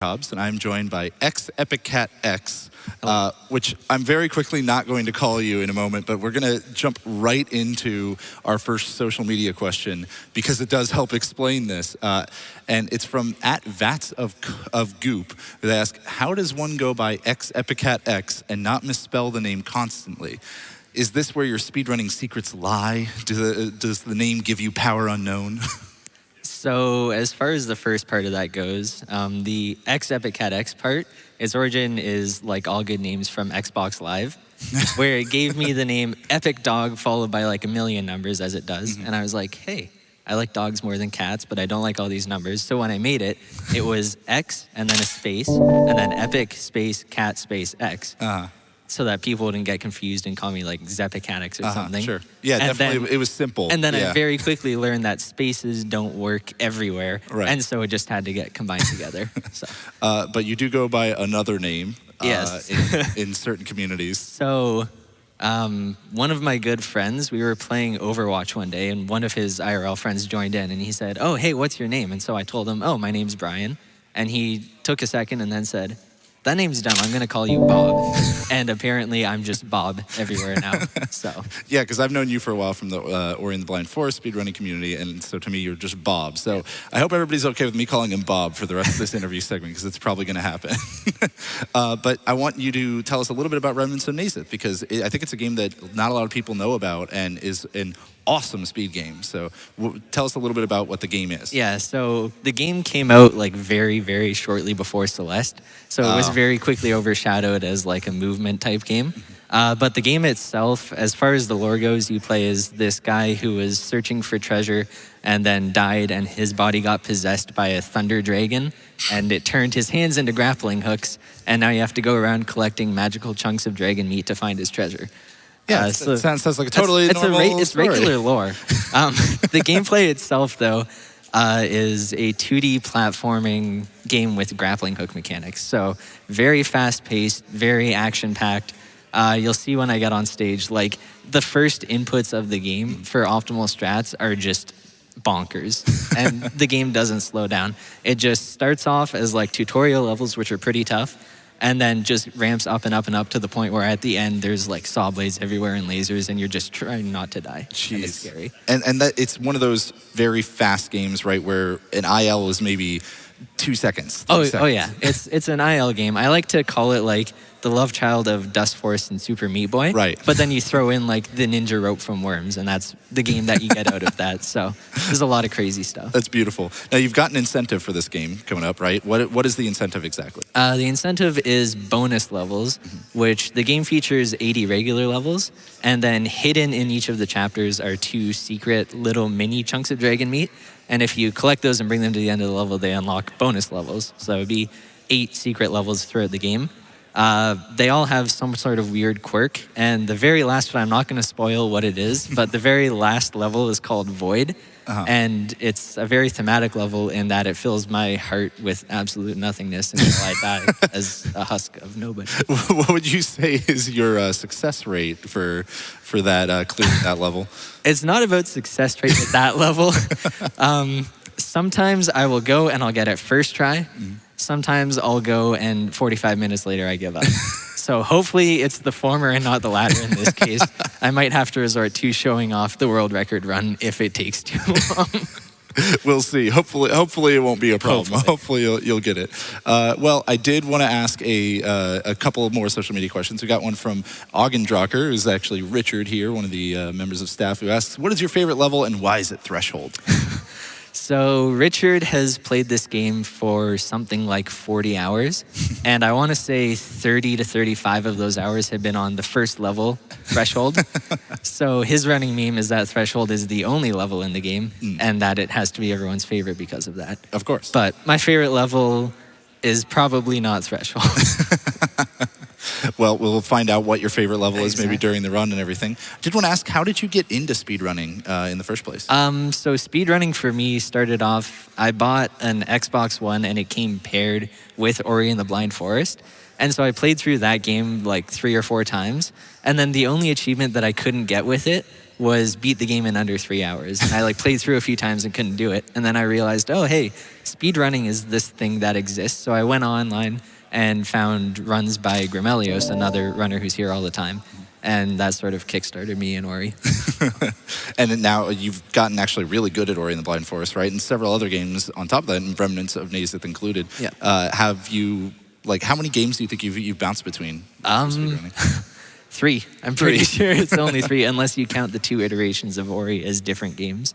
Hobbs, and I'm joined by XepiccatX, which I'm very quickly not going to call you in a moment, but we're going to jump right into our first social media question because it does help explain this. And it's from @Vats of Goop. They ask, how does one go by XepiccatX and not misspell the name constantly? Is this where your speedrunning secrets lie? Does the name give you power unknown? So as far as the first part of that goes, the XepiccatX part, its origin is like all good names from Xbox Live, where it gave me the name Epic Dog followed by like a million numbers as it does. And I was like, hey, I like dogs more than cats, but I don't like all these numbers. So when I made it, it was X and then a space, and then Epic space cat space X. So that people wouldn't get confused and call me like XepiccatX or something. Sure. Yeah, and definitely. Then, it was simple. And then I very quickly learned that spaces don't work everywhere. Right. And so it just had to get combined together. So. But you do go by another name Yes. in certain communities. So one of my good friends, we were playing Overwatch one day, and one of his IRL friends joined in, and he said, oh, hey, what's your name? And so I told him, oh, my name's Brian. And he took a second and then said, that name's dumb. I'm going to call you Bob. And apparently I'm just Bob everywhere now. So Yeah, because I've known you for a while from the Ori and the Blind Forest speedrunning community, and so to me, you're just Bob. So I hope everybody's okay with me calling him Bob for the rest of this interview segment, because it's probably going to happen. But I want you to tell us a little bit about Remnants of Naezith, because I think it's a game that not a lot of people know about and is an awesome speed game. So tell us a little bit about what the game is. Yeah, so the game came out like very, very shortly before Celeste. So it was very quickly overshadowed as like a movement type game. But the game itself, as far as the lore goes, you play as this guy who was searching for treasure and then died, and his body got possessed by a thunder dragon, and it turned his hands into grappling hooks, and now you have to go around collecting magical chunks of dragon meat to find his treasure. Yeah, so it sounds like a totally normal It's story. regular lore. The gameplay itself, though, is a 2D platforming game with grappling hook mechanics. So very fast-paced, very action-packed. You'll see when I get on stage, like the first inputs of the game for optimal strats are just bonkers, and the game doesn't slow down. It just starts off as like tutorial levels, which are pretty tough, and then just ramps up and up and up to the point where at the end there's like saw blades everywhere and lasers, and you're just trying not to die. Jeez. And it's scary. And that it's one of those very fast games, right, where an IL is maybe 2 seconds. Oh seconds. yeah, it's an IL game. I like to call it like the love child of Dust Force and Super Meat Boy. Right. But then you throw in like the ninja rope from Worms, and that's the game that you get out of that. So there's a lot of crazy stuff. That's beautiful. Now, you've got an incentive for this game coming up, right? What is the incentive exactly? The incentive is bonus levels, which the game features 80 regular levels, and then hidden in each of the chapters are 2 secret little mini chunks of dragon meat. And if you collect those and bring them to the end of the level, they unlock bonus levels. So it would be 8 secret levels throughout the game. They all have some sort of weird quirk, and the very last one, I'm not going to spoil what it is, but the very last level is called Void, and it's a very thematic level in that it fills my heart with absolute nothingness until I die as a husk of nobody. What would you say is your success rate for that clearing that level? It's not about success rate at that level. Sometimes I will go and I'll get it first try. Sometimes I'll go and 45 minutes later I give up. So hopefully it's the former and not the latter in this case. I might have to resort to showing off the world record run if it takes too long. We'll see. Hopefully it won't be a problem. Hopefully you'll get it. Well, I did want to ask a couple of more social media questions. We got one from Augendrocker, who's actually Richard here, one of the members of staff, who asks, what is your favorite level and why is it Threshold? So Richard has played this game for something like 40 hours, and I want to say 30 to 35 of those hours have been on the first level, Threshold. So his running meme is that Threshold is the only level in the game, and that it has to be everyone's favorite because of that. Of course. But my favorite level is probably not Threshold. Well, we'll find out what your favorite level is maybe during the run and everything. I did want to ask, how did you get into speedrunning in the first place? So speedrunning for me started off, I bought an Xbox One and it came paired with Ori and the Blind Forest. And so I played through that game like 3 or 4 times. And then the only achievement that I couldn't get with it was beat the game in under 3 hours. And I like played through a few times and couldn't do it. And then I realized, oh, hey, speedrunning is this thing that exists. So I went online and found runs by Grimelios, another runner who's here all the time. And that sort of kickstarted me in Ori. And then now you've gotten actually really good at Ori and the Blind Forest, right? And several other games on top of that, and Remnants of Naezith included. Yeah. Have you, like, how many games do you think you've bounced between? 3. I'm pretty sure it's only 3, unless you count the 2 iterations of Ori as different games.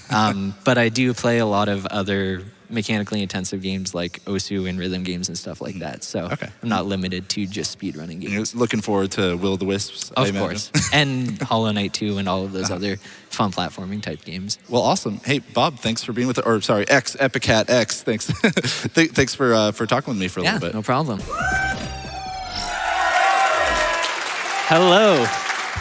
But I do play a lot of other mechanically intensive games like Osu and rhythm games and stuff like that. So I'm not limited to just speedrunning games. You're looking forward to Will o' the Wisps, of course. And Hollow Knight 2 and all of those other fun platforming type games. Well, awesome. Hey, Bob, thanks for being with us. Or sorry, XepiccatX. Thanks. Thanks for talking with me for a little bit. No problem. Hello.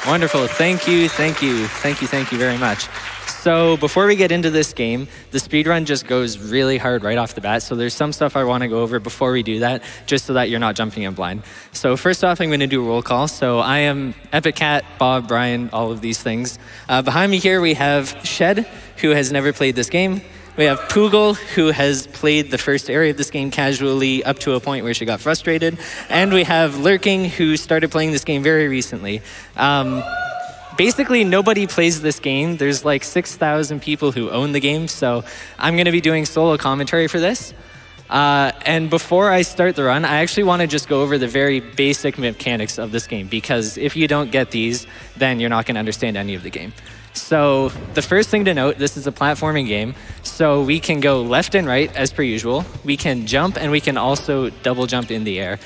Wonderful. Thank you very much. So before we get into this game, the speedrun just goes really hard right off the bat. So there's some stuff I want to go over before we do that, just so that you're not jumping in blind. So first off, I'm going to do a roll call. So I am EpicCat, Bob, Brian, all of these things. Behind me here, we have Shed, who has never played this game. We have Poogle, who has played the first area of this game casually up to a point where she got frustrated. And we have Lurking, who started playing this game very recently. Basically, nobody plays this game. There's like 6,000 people who own the game, so I'm going to be doing solo commentary for this. And before I start the run, I actually want to just go over the very basic mechanics of this game, because if you don't get these, then you're not going to understand any of the game. So the first thing to note, this is a platforming game, so we can go left and right as per usual. We can jump, and we can also double jump in the air.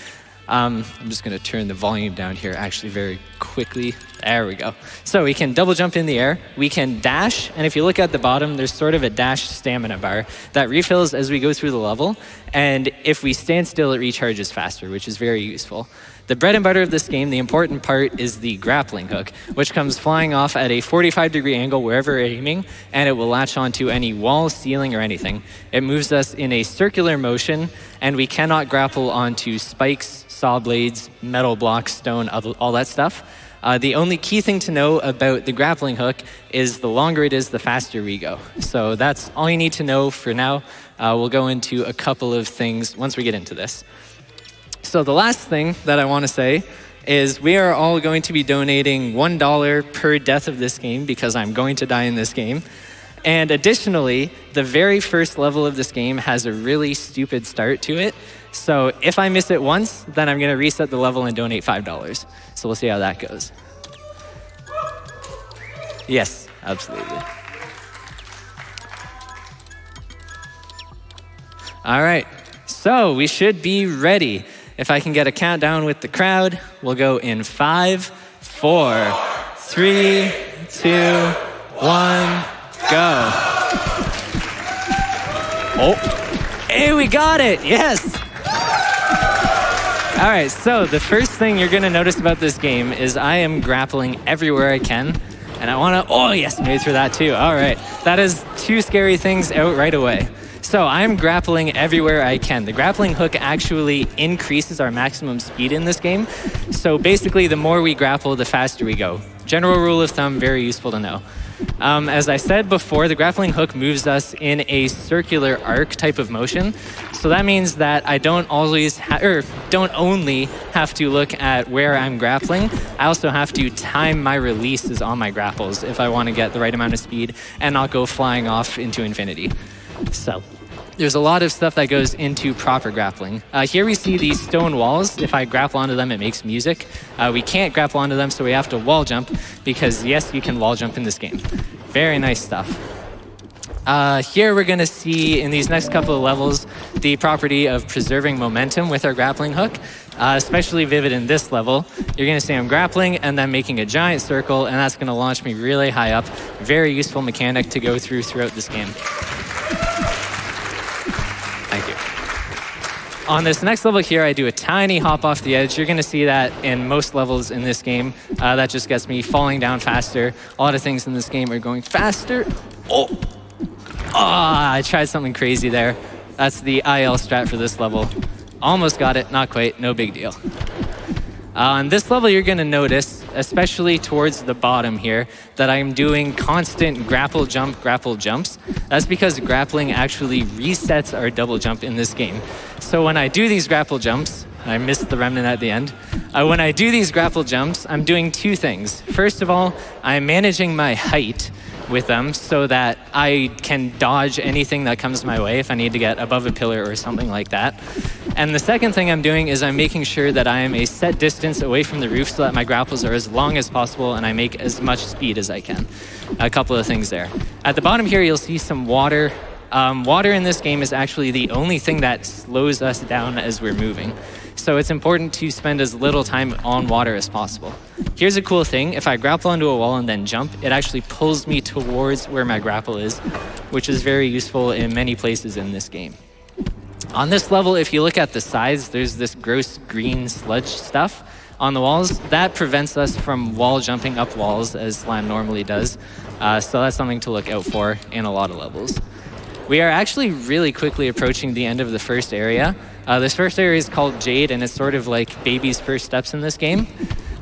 I'm just going to turn the volume down here actually very quickly. There we go. So we can double jump in the air. We can dash. And if you look at the bottom, there's sort of a dash stamina bar that refills as we go through the level. And if we stand still, it recharges faster, which is very useful. The bread and butter of this game, the important part, is the grappling hook, which comes flying off at a 45-degree angle wherever we're aiming, and it will latch onto any wall, ceiling, or anything. It moves us in a circular motion, and we cannot grapple onto spikes, saw blades, metal blocks, stone, all that stuff. The only key thing to know about the grappling hook is the longer it is, the faster we go. So that's all you need to know for now. We'll go into a couple of things once we get into this. So the last thing that I want to say is we are all going to be donating $1 per death of this game, because I'm going to die in this game. And additionally, the very first level of this game has a really stupid start to it. So if I miss it once, then I'm going to reset the level and donate $5. So we'll see how that goes. Yes, absolutely. All right, so we should be ready. If I can get a countdown with the crowd, we'll go in 5, 4, 3, 2, 1, go. Oh, hey, we got it, yes. All right, so the first thing you're gonna notice about this game is I am grappling everywhere I can, and I wanna, oh yes, made it through that too. All right, that is 2 scary things out right away. So I'm grappling everywhere I can. The grappling hook actually increases our maximum speed in this game. So basically, the more we grapple, the faster we go. General rule of thumb, very useful to know. As I said before, the grappling hook moves us in a circular arc type of motion. So that means that I don't only have to look at where I'm grappling, I also have to time my releases on my grapples if I want to get the right amount of speed and not go flying off into infinity. So there's a lot of stuff that goes into proper grappling. Here we see these stone walls. If I grapple onto them, it makes music. We can't grapple onto them, so we have to wall jump, because yes, you can wall jump in this game. Very nice stuff. Here we're gonna see in these next couple of levels the property of preserving momentum with our grappling hook, especially vivid in this level. You're gonna see I'm grappling and then making a giant circle, and that's gonna launch me really high up. Very useful mechanic to go through throughout this game. Thank you. On this next level here, I do a tiny hop off the edge. You're going to see that in most levels in this game. That just gets me falling down faster. A lot of things in this game are going faster. Oh, I tried something crazy there. That's the IL strat for this level. Almost got it, not quite, no big deal. On this level, you're going to notice especially towards the bottom here, that I'm doing constant grapple jumps. That's because grappling actually resets our double jump in this game. So when I do these grapple jumps, I missed the remnant at the end. When I do these grapple jumps, I'm doing two things. First of all, I'm managing my height with them so that I can dodge anything that comes my way if I need to get above a pillar or something like that. And the second thing I'm doing is I'm making sure that I am a set distance away from the roof so that my grapples are as long as possible and I make as much speed as I can. A couple of things there. At the bottom here, you'll see some water. Water in this game is actually the only thing that slows us down as we're moving. So it's important to spend as little time on water as possible. Here's a cool thing. If I grapple onto a wall and then jump, it actually pulls me towards where my grapple is, which is very useful in many places in this game. On this level, if you look at the sides, there's this gross green sludge stuff on the walls. That prevents us from wall jumping up walls as slime normally does. So that's something to look out for in a lot of levels. We are actually really quickly approaching the end of the first area. This first area is called Jade, and it's sort of like baby's first steps in this game.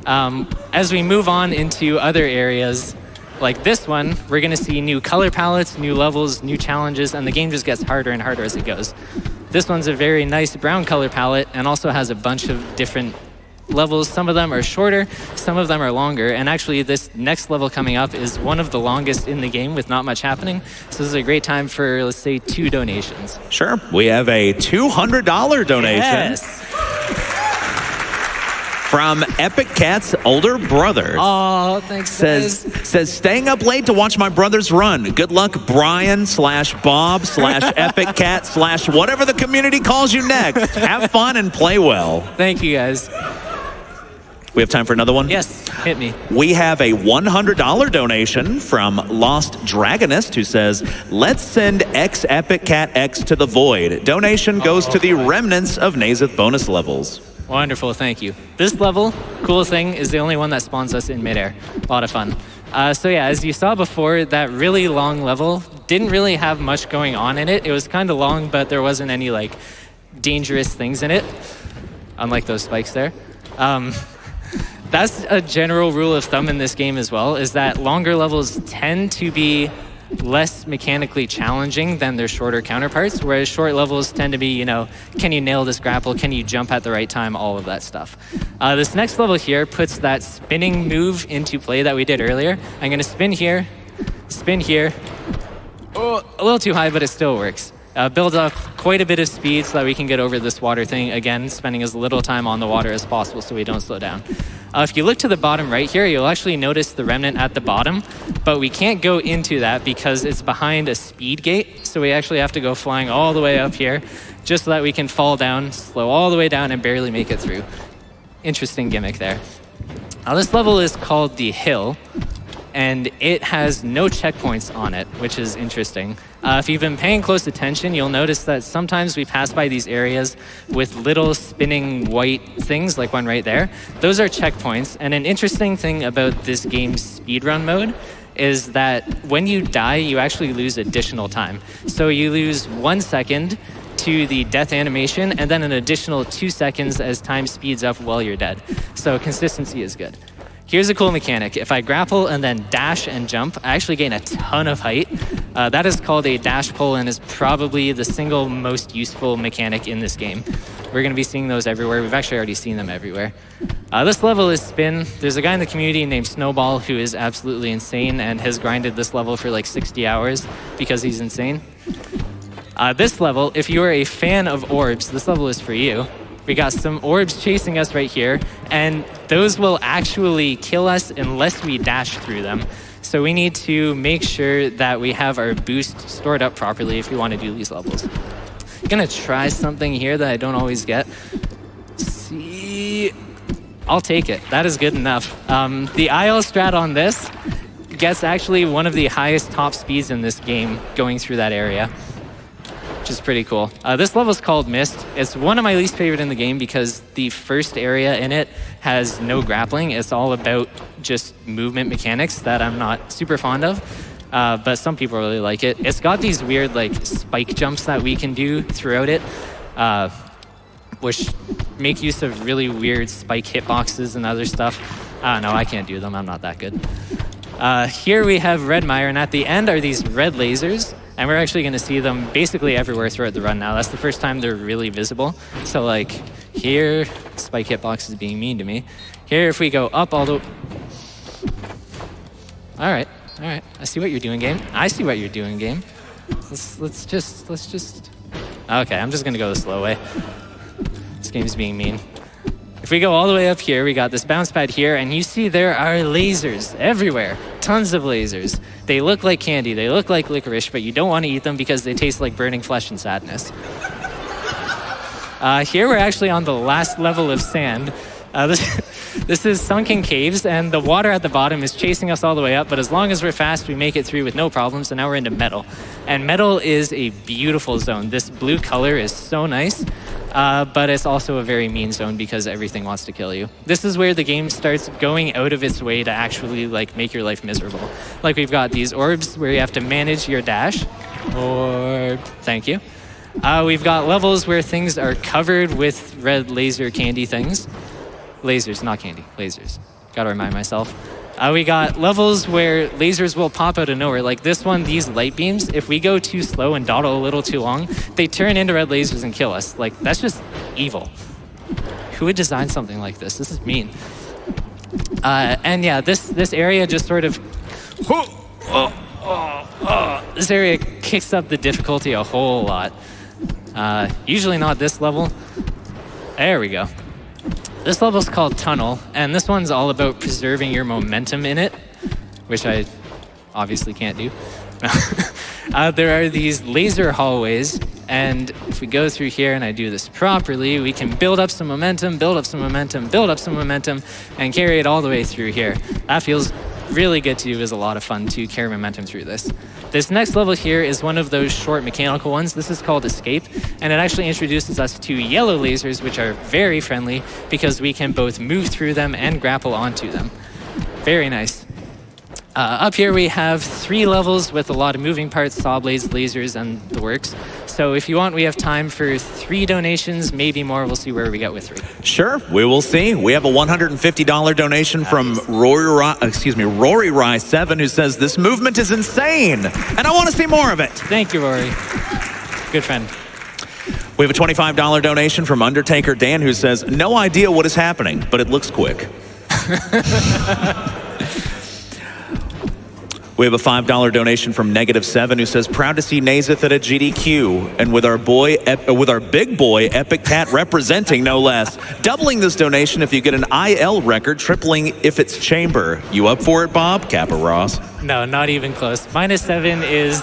As we move on into other areas, like this one, we're going to see new color palettes, new levels, new challenges, and the game just gets harder and harder as it goes. This one's a very nice brown color palette and also has a bunch of different levels. Some of them are shorter, some of them are longer, and actually this next level coming up is one of the longest in the game with not much happening. So this is a great time for, let's say, 2 donations. Sure. We have a $200 donation. Yes. From Epic Cat's older brother. Oh, thanks, says, staying up late to watch my brothers run. Good luck, Brian/Bob/Epic Cat/whatever the community calls you next. Have fun and play well. Thank you, guys. We have time for another one? Yes, hit me. We have a $100 donation from Lost Dragonist who says, let's send XepiccatX to the void. Donation goes to the Remnants of Naezith bonus levels. Wonderful, thank you. This level, cool thing, is the only one that spawns us in midair. A lot of fun. So yeah, as you saw before, that really long level didn't really have much going on in it. It was kind of long, but there wasn't any like dangerous things in it, unlike those spikes there. That's a general rule of thumb in this game as well, is that longer levels tend to be less mechanically challenging than their shorter counterparts, whereas short levels tend to be, you know, can you nail this grapple, can you jump at the right time, all of that stuff. This next level here puts that spinning move into play that we did earlier. I'm gonna spin here, oh, a little too high, but it still works. Build up quite a bit of speed so that we can get over this water thing, again, spending as little time on the water as possible so we don't slow down. If you look to the bottom right here, you'll actually notice the remnant at the bottom, but we can't go into that because it's behind a speed gate, so we actually have to go flying all the way up here just so that we can fall down, slow all the way down, and barely make it through. Interesting gimmick there. Now this level is called the Hill, and it has no checkpoints on it, which is interesting. If you've been paying close attention, you'll notice that sometimes we pass by these areas with little spinning white things, like one right there. Those are checkpoints, and an interesting thing about this game's speedrun mode is that when you die, you actually lose additional time. So you lose 1 second to the death animation, and then an additional 2 seconds as time speeds up while you're dead. So consistency is good. Here's a cool mechanic. If I grapple and then dash and jump, I actually gain a ton of height. That is called a dash pull and is probably the single most useful mechanic in this game. We're going to be seeing those everywhere. We've actually already seen them everywhere. This level is spin. There's a guy in the community named Snowball who is absolutely insane and has grinded this level for like 60 hours because he's insane. This level, if you are a fan of orbs, this level is for you. We got some orbs chasing us right here, and those will actually kill us unless we dash through them. So we need to make sure that we have our boost stored up properly if we want to do these levels. I'm gonna try something here that I don't always get. See, I'll take it. That is good enough. The IL strat on this gets actually one of the highest top speeds in this game going through that area, which is pretty cool. This level is called Mist. It's one of my least favorite in the game because the first area in it has no grappling. It's all about just movement mechanics that I'm not super fond of, but some people really like it. It's got these weird like spike jumps that we can do throughout it, which make use of really weird spike hitboxes and other stuff. No, I can't do them. I'm not that good. Here we have red mire, and at the end are these red lasers, and we're actually going to see them basically everywhere throughout the run now. That's the first time they're really visible. So like here, spike hitbox is being mean to me. Here, if we go up all the... All right. I see what you're doing, game. I see what you're doing, game. Let's just... Okay, I'm just going to go the slow way. This game's being mean. If we go all the way up here, we got this bounce pad here, and you see there are lasers everywhere. Tons of lasers. They look like candy, they look like licorice, but you don't want to eat them because they taste like burning flesh and sadness. Here we're actually on the last level of sand. This is Sunken Caves, and the water at the bottom is chasing us all the way up, but as long as we're fast, we make it through with no problems, and now we're into metal. And metal is a beautiful zone. This blue color is so nice. But it's also a very mean zone because everything wants to kill you. This is where the game starts going out of its way to actually like make your life miserable. Like we've got these orbs where you have to manage your dash. Orb, thank you. We've got levels where things are covered with red laser candy things. Lasers, not candy, lasers. Gotta remind myself. We got levels where lasers will pop out of nowhere. Like this one, these light beams, if we go too slow and dawdle a little too long, they turn into red lasers and kill us. Like, that's just evil. Who would design something like this? This is mean. And yeah, this area just sort of... This area kicks up the difficulty a whole lot. Usually not this level. There we go. This level's called Tunnel, and this one's all about preserving your momentum in it, which I obviously can't do. There are these laser hallways, and if we go through here and I do this properly, we can build up some momentum, build up some momentum, build up some momentum, and carry it all the way through here. That feels really good to do. It was a lot of fun to carry momentum through this. This next level here is one of those short mechanical ones. This is called Escape, and it actually introduces us to yellow lasers, which are very friendly because we can both move through them and grapple onto them. Very nice. Up here we have 3 levels with a lot of moving parts, saw blades, lasers, and the works. So if you want, we have time for 3 donations, maybe more. We'll see where we get with 3. Sure, we will see. We have a $150 donation from Rory Rye 7, who says, this movement is insane, and I want to see more of it. Thank you, Rory. Good friend. We have a $25 donation from Undertaker Dan, who says, no idea what is happening, but it looks quick. We have a $5 donation from -7, who says, proud to see Naezith at a GDQ, and with our big boy Epic Cat representing, no less. Doubling this donation if you get an IL record, tripling if it's chamber. You up for it, Bob? Kappa Ross. No, not even close. -7 is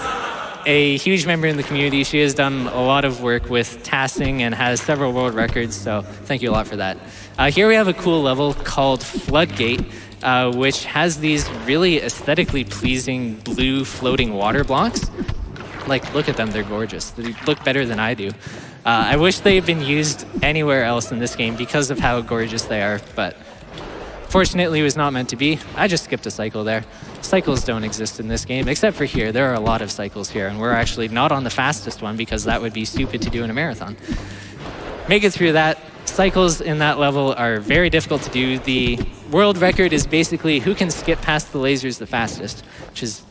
a huge member in the community. She has done a lot of work with tassing and has several world records, so thank you a lot for that. Here we have a cool level called Floodgate, which has these really aesthetically pleasing blue floating water blocks. Like, look at them, they're gorgeous. They look better than I do. I wish they had been used anywhere else in this game because of how gorgeous they are, but fortunately it was not meant to be. I just skipped a cycle there. Cycles don't exist in this game, except for here. There are a lot of cycles here, and we're actually not on the fastest one because that would be stupid to do in a marathon. Make it through that. Cycles in that level are very difficult to do. The world record is basically who can skip past the lasers the fastest, which is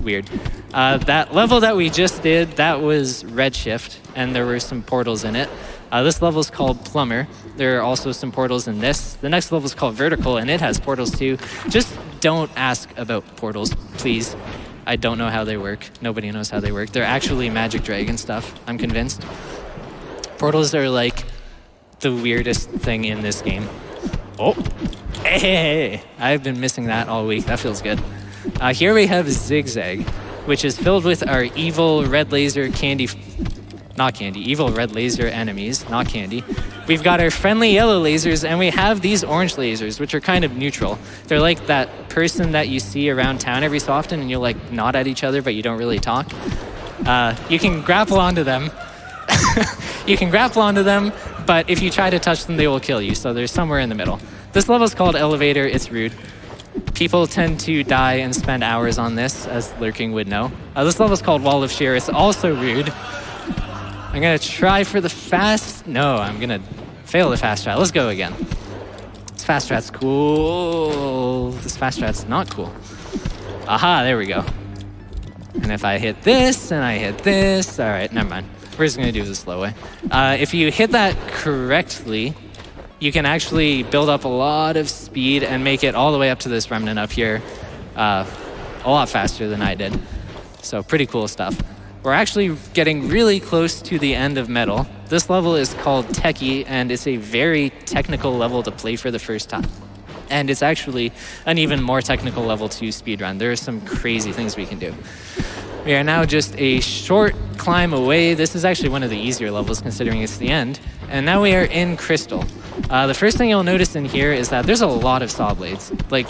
weird. That level that we just did, that was Redshift, and there were some portals in it. This level is called Plumber. There are also some portals in this. The next level is called Vertical, and it has portals too. Just don't ask about portals, please. I don't know how they work. Nobody knows how they work. They're actually Magic Dragon stuff, I'm convinced. Portals are like the weirdest thing in this game. Oh, hey, I've been missing that all week. That feels good. Here we have Zigzag, which is filled with our evil red laser candy, not candy, evil red laser enemies, not candy. We've got our friendly yellow lasers, and we have these orange lasers, which are kind of neutral. They're like that person that you see around town every so often, and you like nod at each other, but you don't really talk. You can grapple onto them. You can grapple onto them, but if you try to touch them, they will kill you, so they're somewhere in the middle. This level is called Elevator. It's rude. People tend to die and spend hours on this, as Lurking would know. This level is called Wall of Shear. It's also rude. I'm going to try for the fast... No, I'm going to fail the fast try. Let's go again. Let's fast strat's cool. This fast strat's not cool. Aha, there we go. And if I hit this and I hit this, all right, never mind. We're just gonna do this slow way. If you hit that correctly, you can actually build up a lot of speed and make it all the way up to this remnant up here a lot faster than I did. So pretty cool stuff. We're actually getting really close to the end of Metal. This level is called Techie, and it's a very technical level to play for the first time. And it's actually an even more technical level to speedrun. There are some crazy things we can do. We are now just a short climb away. This is actually one of the easier levels considering it's the end. And now we are in Crystal. The first thing you'll notice in here is that there's a lot of saw blades. Like,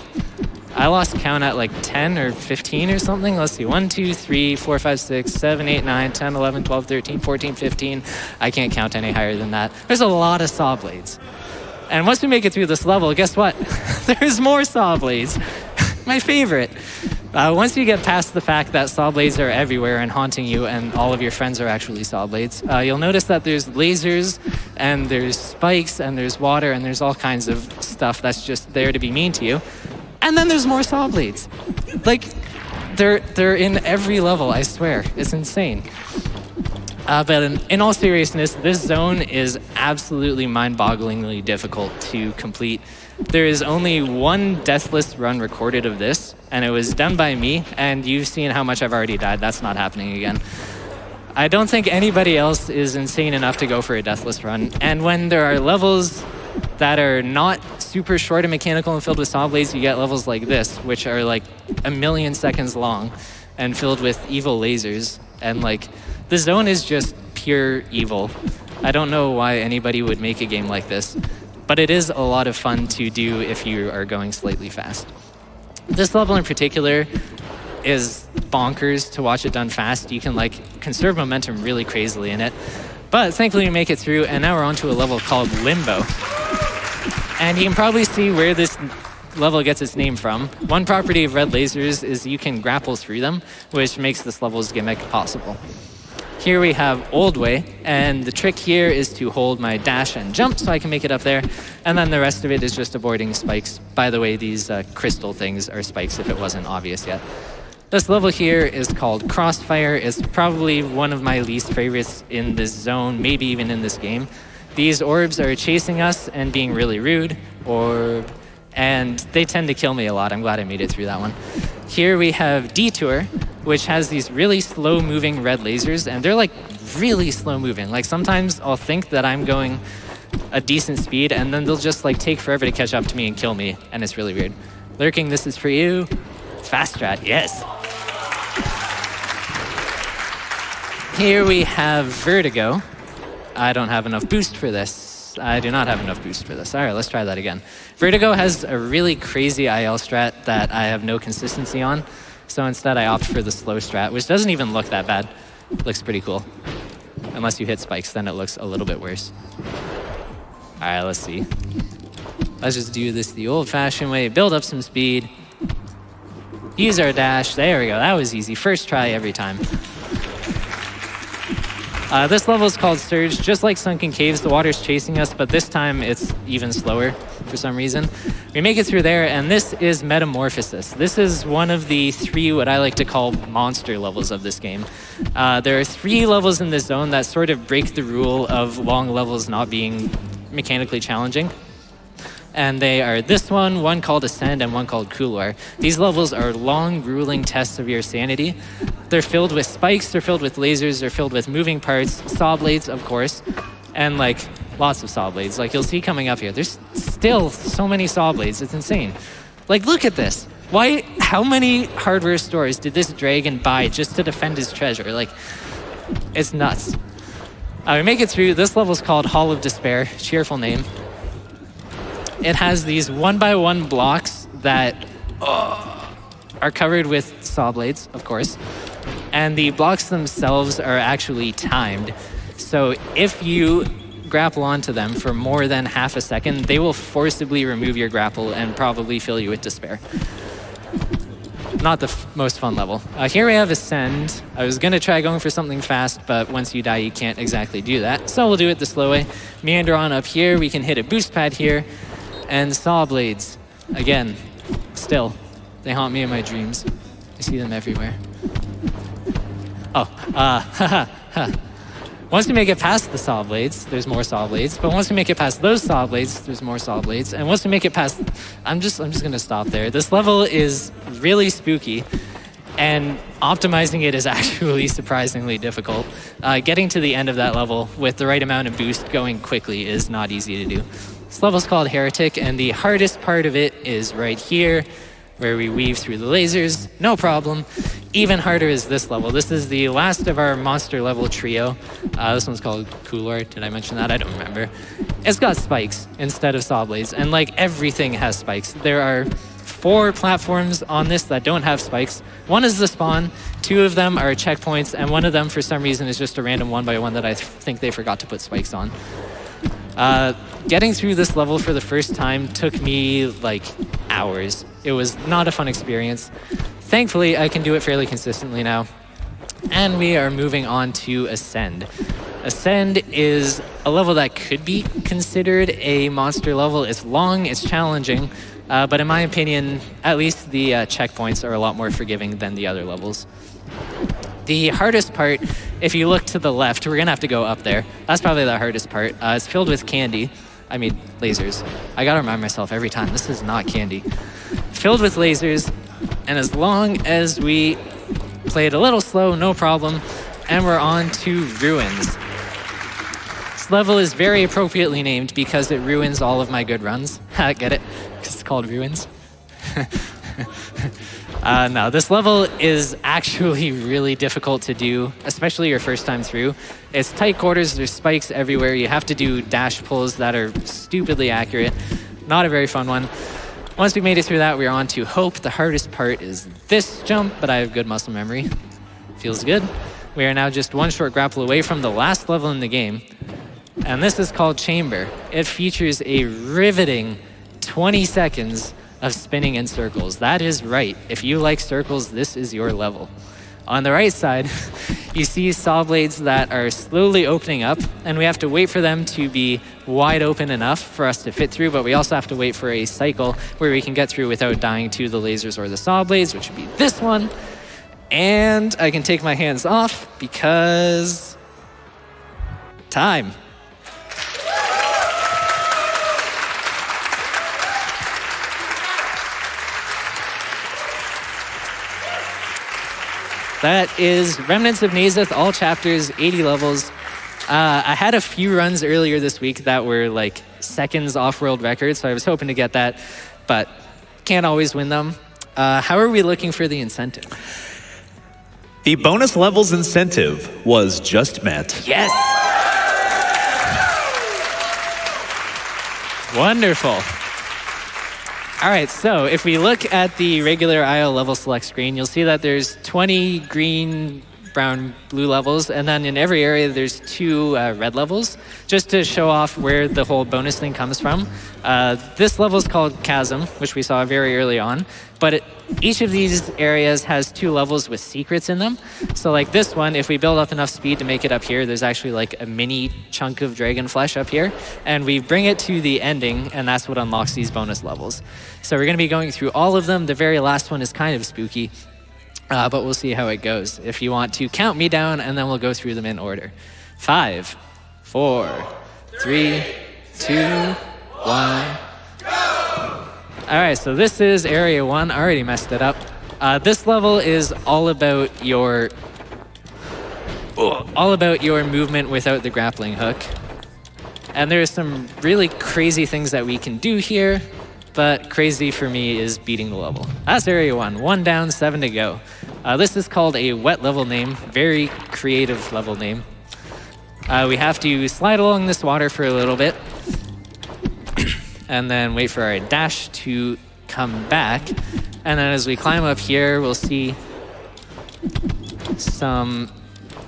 I lost count at like 10 or 15 or something. Let's see, 1, 2, 3, 4, 5, 6, 7, 8, 9, 10, 11, 12, 13, 14, 15. I can't count any higher than that. There's a lot of saw blades. And once we make it through this level, guess what? There's more saw blades. My favorite. Once you get past the fact that saw blades are everywhere and haunting you and all of your friends are actually saw blades, you'll notice that there's lasers and there's spikes and there's water and there's all kinds of stuff that's just there to be mean to you. And then there's more saw blades. Like, they're in every level, I swear. It's insane. But in all seriousness, this zone is absolutely mind-bogglingly difficult to complete. There is only one deathless run recorded of this, and it was done by me, and you've seen how much I've already died. That's not happening again. I don't think anybody else is insane enough to go for a deathless run. And when there are levels that are not super short and mechanical and filled with saw blades, you get levels like this, which are like 1,000,000 seconds long and filled with evil lasers. And like, the zone is just pure evil. I don't know why anybody would make a game like this, but it is a lot of fun to do if you are going slightly fast. This level in particular is bonkers to watch it done fast. You can like conserve momentum really crazily in it. But thankfully we make it through, and now we're onto a level called Limbo. And you can probably see where this level gets its name from. One property of red lasers is you can grapple through them, which makes this level's gimmick possible. Here we have Old Way, and the trick here is to hold my dash and jump so I can make it up there, and then the rest of it is just avoiding spikes. By the way, these crystal things are spikes if it wasn't obvious yet. This level here is called Crossfire. It's probably one of my least favorites in this zone, maybe even in this game. These orbs are chasing us and being really rude, and they tend to kill me a lot. I'm glad I made it through that one. Here we have Detour, which has these really slow-moving red lasers, and they're like really slow-moving. Like sometimes I'll think that I'm going a decent speed, and then they'll just like take forever to catch up to me and kill me, and it's really weird. Lurking, this is for you. Fast strat, yes. Here we have Vertigo. I don't have enough boost for this. I do not have enough boost for this. All right, let's try that again. Vertigo has a really crazy IL strat that I have no consistency on. So instead I opt for the slow strat, which doesn't even look that bad. Looks pretty cool. Unless you hit spikes, then it looks a little bit worse. All right, let's see. Let's just do this the old-fashioned way. Build up some speed. Use our dash. There we go. That was easy. First try every time. This level is called Surge. Just like Sunken Caves, the water's chasing us, but this time it's even slower for some reason. We make it through there, and this is Metamorphosis. This is one of the 3 what I like to call monster levels of this game. There are 3 levels in this zone that sort of break the rule of long levels not being mechanically challenging. And they are this one called Ascend, and one called Couloir. These levels are long, grueling tests of your sanity. They're filled with spikes, they're filled with lasers, they're filled with moving parts, saw blades, of course, and like lots of saw blades. Like you'll see coming up here, there's still so many saw blades, it's insane. Like look at this. How many hardware stores did this dragon buy just to defend his treasure? Like, it's nuts. We make it through. This level's called Howl of Despair, cheerful name. It has these 1x1 blocks that are covered with saw blades, of course. And the blocks themselves are actually timed. So if you grapple onto them for more than half a second, they will forcibly remove your grapple and probably fill you with despair. Not the most fun level. Here we have Ascend. I was going to try going for something fast, but once you die, you can't exactly do that. So we'll do it the slow way. Meander on up here. We can hit a boost pad here. And saw blades. Again, still, they haunt me in my dreams. I see them everywhere. Once we make it past the saw blades, there's more saw blades. But once we make it past those saw blades, there's more saw blades. And once we make it past, I'm just gonna stop there. This level is really spooky, and optimizing it is actually surprisingly difficult. Getting to the end of that level with the right amount of boost going quickly is not easy to do. This level's called Heretic, and the hardest part of it is right here, where we weave through the lasers, no problem. Even harder is this level. This is the last of our monster level trio. This one's called Cooler. Did I mention that? I don't remember. It's got spikes instead of saw blades, and like everything has spikes. There are 4 platforms on this that don't have spikes. One is the spawn, 2 of them are checkpoints, and one of them for some reason is just a random 1x1 that I think they forgot to put spikes on. Getting through this level for the first time took me like hours. It was not a fun experience. Thankfully, I can do it fairly consistently now. And we are moving on to Ascend. Ascend is a level that could be considered a monster level. It's long, it's challenging, but in my opinion, at least the checkpoints are a lot more forgiving than the other levels. The hardest part, if you look to the left, we're gonna have to go up there. That's probably the hardest part. It's filled with candy. I mean, lasers. I gotta remind myself every time, this is not candy. Filled with lasers, and as long as we play it a little slow, no problem, and we're on to Ruins. This level is very appropriately named because it ruins all of my good runs. Get it? Because it's called Ruins. No, this level is actually really difficult to do, especially your first time through. It's tight quarters, there's spikes everywhere. You have to do dash pulls that are stupidly accurate. Not a very fun one. Once we made it through that, we're on to Hope. The hardest part is this jump, but I have good muscle memory. Feels good. We are now just one short grapple away from the last level in the game. And this is called Chamber. It features a riveting 20 seconds of spinning in circles. That is right. If you like circles, this is your level. On the right side, you see saw blades that are slowly opening up, and we have to wait for them to be wide open enough for us to fit through, but we also have to wait for a cycle where we can get through without dying to the lasers or the saw blades, which would be this one. And I can take my hands off because time. That is Remnants of Naezith, all chapters, 80 levels. I had a few runs earlier this week that were like seconds off-world records, so I was hoping to get that, but can't always win them. How are we looking for the incentive? The bonus levels incentive was just met. Yes! Wonderful. All right, so if we look at the regular IO level select screen, you'll see that there's 20 green, brown, blue levels, and then in every area there's 2 red levels, just to show off where the whole bonus thing comes from. This level is called Chasm, which we saw very early on, but each of these areas has 2 levels with secrets in them. So like this one, if we build up enough speed to make it up here, there's actually like a mini chunk of dragon flesh up here, and we bring it to the ending, and that's what unlocks these bonus levels. So we're gonna be going through all of them. The very last one is kind of spooky, but we'll see how it goes. If you want to count me down, and then we'll go through them in order. 5, 4, 3, 2, 1. All right, so this is area 1. I already messed it up. This level is all about your movement without the grappling hook. And there's some really crazy things that we can do here, but crazy for me is beating the level. That's area 1. 1 down, 7 to go. This is called a wet level name, very creative level name. We have to slide along this water for a little bit, and then wait for our dash to come back. And then as we climb up here, we'll see some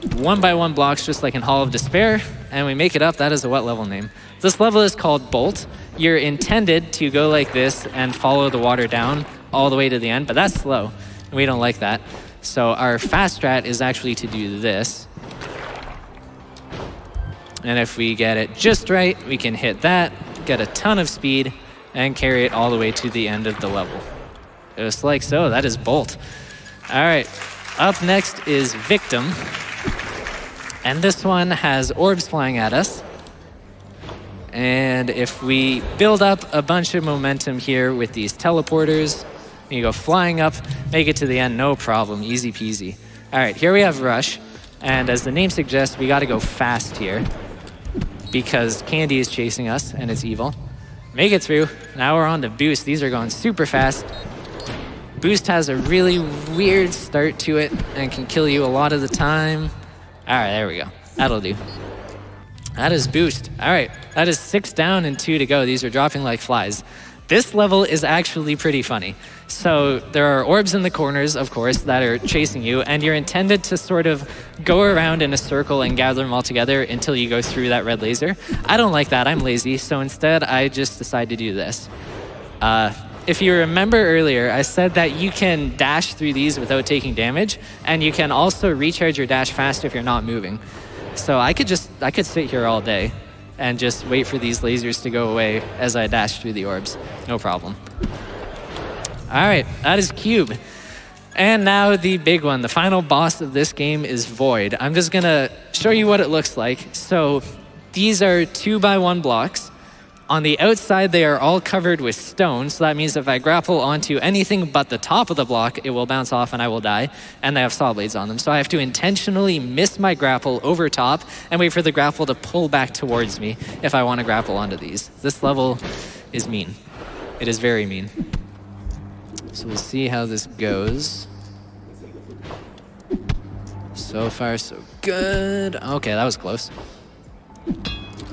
1x1 blocks, just like in Howl of Despair, and we make it up. That is a wet level name. This level is called Bolt. You're intended to go like this and follow the water down all the way to the end, but that's slow. We don't like that. So our fast strat is actually to do this. And if we get it just right, we can hit that, get a ton of speed, and carry it all the way to the end of the level. Just like so, that is Bolt. All right, up next is Victim. And this one has orbs flying at us. And if we build up a bunch of momentum here with these teleporters, you go flying up, make it to the end, no problem, easy peasy. All right, here we have Rush. And as the name suggests, we got to go fast here because Candy is chasing us and it's evil. Make it through. Now we're on to Boost. These are going super fast. Boost has a really weird start to it and can kill you a lot of the time. All right, there we go. That'll do. That is Boost. All right, that is 6 down and 2 to go. These are dropping like flies. This level is actually pretty funny. So there are orbs in the corners, of course, that are chasing you, and you're intended to sort of go around in a circle and gather them all together until you go through that red laser. I don't like that, I'm lazy, so instead I just decide to do this. If you remember earlier, I said that you can dash through these without taking damage, and you can also recharge your dash fast if you're not moving. So I could sit here all day and just wait for these lasers to go away as I dash through the orbs. No problem. All right, that is Cube. And now the big one, the final boss of this game is Void. I'm just gonna show you what it looks like. So these are 2x1 blocks. On the outside, they are all covered with stone, so that means if I grapple onto anything but the top of the block, it will bounce off and I will die, and they have saw blades on them. So I have to intentionally miss my grapple over top and wait for the grapple to pull back towards me if I want to grapple onto these. This level is mean. It is very mean. So we'll see how this goes. So far, so good. Okay, that was close.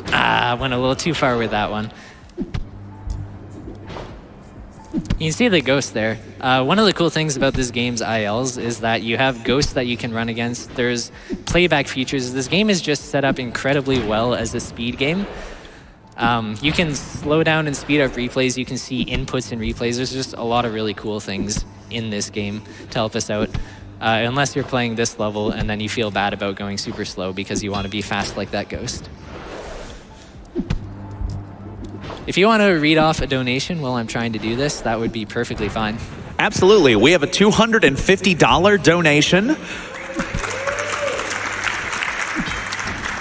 I went a little too far with that one. You can see the ghost there. One of the cool things about this game's ILs is that you have ghosts that you can run against. There's playback features. This game is just set up incredibly well as a speed game. You can slow down and speed up replays. You can see inputs and replays. There's just a lot of really cool things in this game to help us out. Unless you're playing this level and then you feel bad about going super slow because you want to be fast like that ghost. If you want to read off a donation while I'm trying to do this, that would be perfectly fine. Absolutely. We have a $250 donation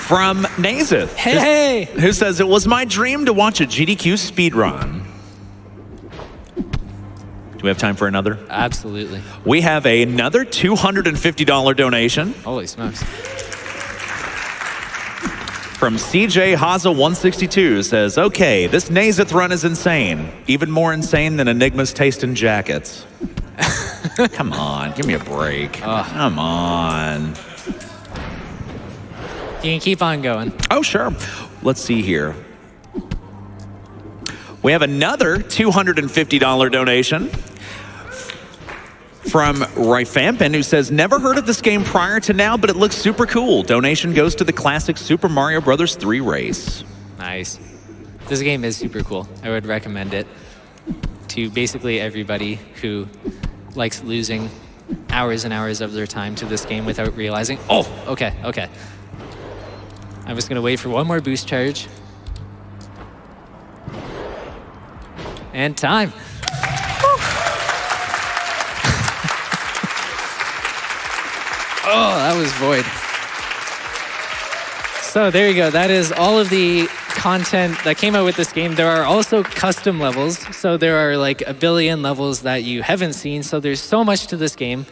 from Naezith. Hey! Who says, it was my dream to watch a GDQ speedrun. Do we have time for another? Absolutely. We have another $250 donation. Holy smokes. From CJ Haza 162 says, okay, this Naezith run is insane. Even more insane than Enigma's taste in jackets. Come on, give me a break. Come on. You can keep on going. Oh, sure. Let's see here. We have another $250 donation from Ryfampin, who says, never heard of this game prior to now, but it looks super cool. Donation goes to the classic Super Mario Bros. 3 race. Nice. This game is super cool. I would recommend it to basically everybody who likes losing hours and hours of their time to this game without realizing, oh, okay. I'm just gonna wait for one more boost charge. And time. Oh, that was Void. So there you go. That is all of the content that came out with this game. There are also custom levels. So there are like a billion levels that you haven't seen. So there's so much to this game.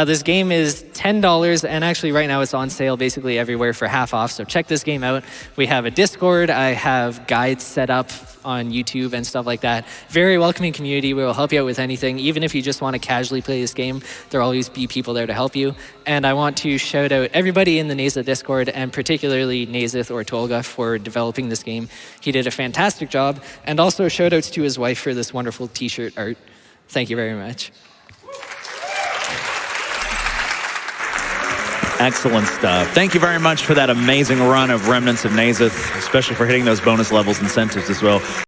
This game is $10, and actually right now it's on sale basically everywhere for half off, so check this game out. We have a Discord, I have guides set up on YouTube and stuff like that. Very welcoming community, we will help you out with anything. Even if you just want to casually play this game, there'll always be people there to help you. And I want to shout out everybody in the Naezith Discord, and particularly Naezith or Tolga for developing this game. He did a fantastic job, and also shout outs to his wife for this wonderful t-shirt art. Thank you very much. Excellent stuff. Thank you very much for that amazing run of Remnants of Naezith, especially for hitting those bonus levels incentives as well.